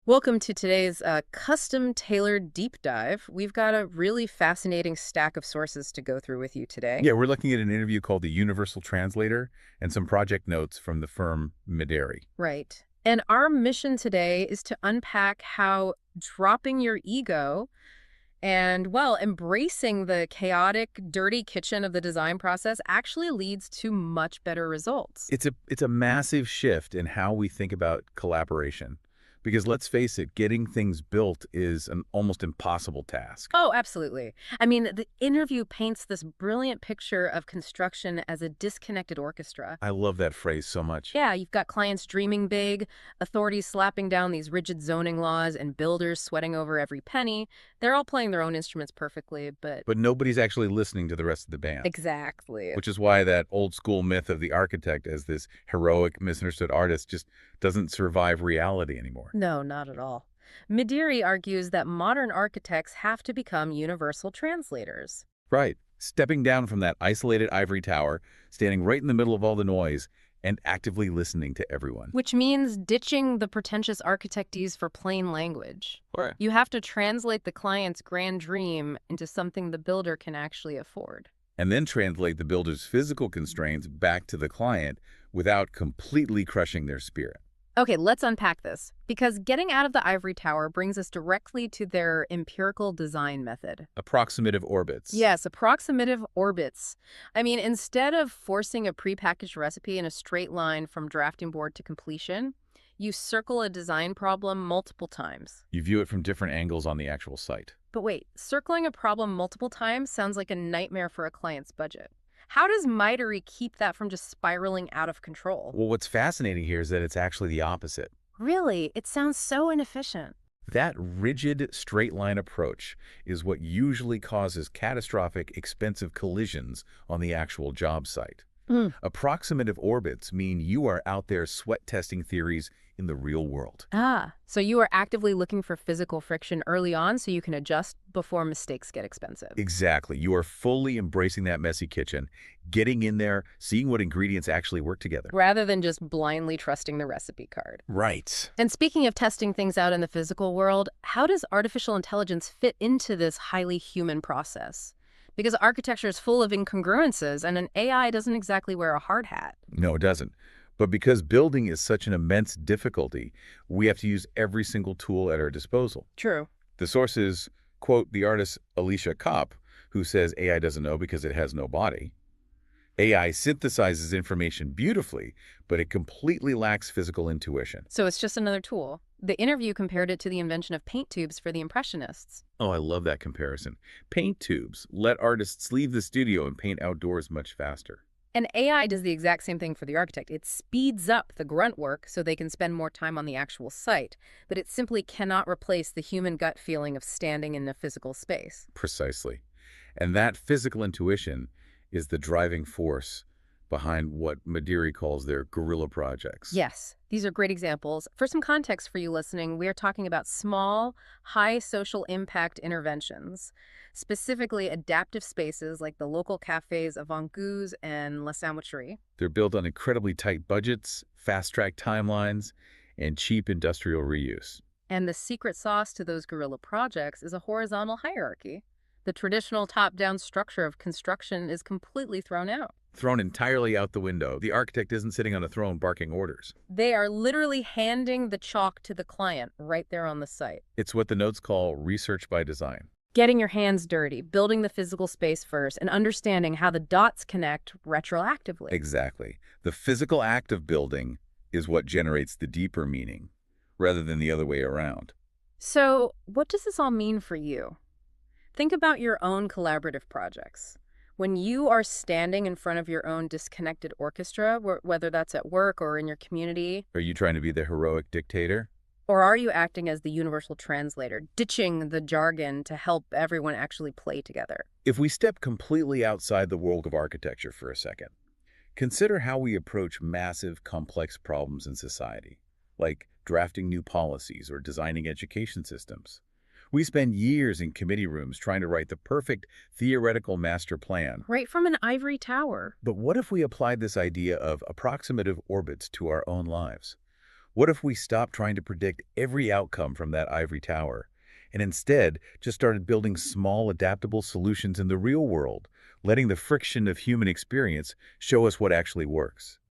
Welcome to today's custom-tailored deep dive. We've got a really fascinating stack of sources to go through with you today. Yeah, we're looking at an interview called The Universal Translator and some project notes from the firm Midari. Right. And our mission today is to unpack how dropping your ego and, well, embracing the chaotic, dirty kitchen of the design process actually leads to much better results. It's a massive shift in how we think about collaboration. Because let's face it, getting things built is an almost impossible task. Oh, absolutely. I mean, the interview paints this brilliant picture of construction as a disconnected orchestra. I love that phrase so much. Yeah, you've got clients dreaming big, authorities slapping down these rigid zoning laws, and builders sweating over every penny. They're all playing their own instruments perfectly, but... But nobody's actually listening to the rest of the band. Exactly. Which is why that old school myth of the architect as this heroic, misunderstood artist just doesn't survive reality anymore. No, not at all. Midiri argues that modern architects have to become universal translators. Right. Stepping down from that isolated ivory tower, standing right in the middle of all the noise, and actively listening to everyone. Which means ditching the pretentious architectese for plain language. Right. You have to translate the client's grand dream into something the builder can actually afford. And then translate the builder's physical constraints back to the client without completely crushing their spirit. Okay, let's unpack this, because getting out of the ivory tower brings us directly to their empirical design method. Approximative orbits. Yes, approximative orbits. I mean, instead of forcing a prepackaged recipe in a straight line from drafting board to completion, you circle a design problem multiple times. You view it from different angles on the actual site. But wait, circling a problem multiple times sounds like a nightmare for a client's budget. How does Midari keep that from just spiraling out of control? Well, what's fascinating here is that it's actually the opposite. Really, it sounds so inefficient. That rigid, straight-line approach is what usually causes catastrophic, expensive collisions on the actual job site. Mm. Approximative orbits mean you are out there sweat-testing theories in the real world. Ah, so you are actively looking for physical friction early on so you can adjust before mistakes get expensive. Exactly. You are fully embracing that messy kitchen, getting in there, seeing what ingredients actually work together. Rather than just blindly trusting the recipe card. Right. And speaking of testing things out in the physical world, how does artificial intelligence fit into this highly human process? Because architecture is full of incongruences, and an AI doesn't exactly wear a hard hat. No, it doesn't. But because building is such an immense difficulty, we have to use every single tool at our disposal. True. The source is, quote, the artist Alicia Kopp, who says AI doesn't know because it has no body. AI synthesizes information beautifully, but it completely lacks physical intuition. So it's just another tool. The interview compared it to the invention of paint tubes for the Impressionists. Oh, I love that comparison. Paint tubes let artists leave the studio and paint outdoors much faster. And AI does the exact same thing for the architect. It speeds up the grunt work so they can spend more time on the actual site, but it simply cannot replace the human gut feeling of standing in a physical space. Precisely. And that physical intuition is the driving force behind what Midari calls their guerrilla projects. Yes, these are great examples. For some context for you listening, we are talking about small, high social impact interventions, specifically adaptive spaces like the local cafes Avant Goût and La Sandwicherie. They're built on incredibly tight budgets, fast-track timelines, and cheap industrial reuse. And the secret sauce to those guerrilla projects is a horizontal hierarchy. The traditional top-down structure of construction is completely thrown out. Thrown entirely out the window. The architect isn't sitting on a throne barking orders. They are literally handing the chalk to the client right there on the site. It's what the notes call research by design. Getting your hands dirty, building the physical space first, and understanding how the dots connect retroactively. Exactly. The physical act of building is what generates the deeper meaning, rather than the other way around. So, what does this all mean for you? Think about your own collaborative projects. When you are standing in front of your own disconnected orchestra, whether that's at work or in your community, Are you trying to be the heroic dictator? or are you acting as the universal translator, ditching the jargon to help everyone actually play together? If we step completely outside the world of architecture for a second, consider how we approach massive, complex problems in society, like drafting new policies or designing education systems. We spend years in committee rooms trying to write the perfect theoretical master plan. Right from an ivory tower. But what if we applied this idea of approximative orbits to our own lives? What if we stopped trying to predict every outcome from that ivory tower and instead just started building small, adaptable solutions in the real world, letting the friction of human experience show us what actually works?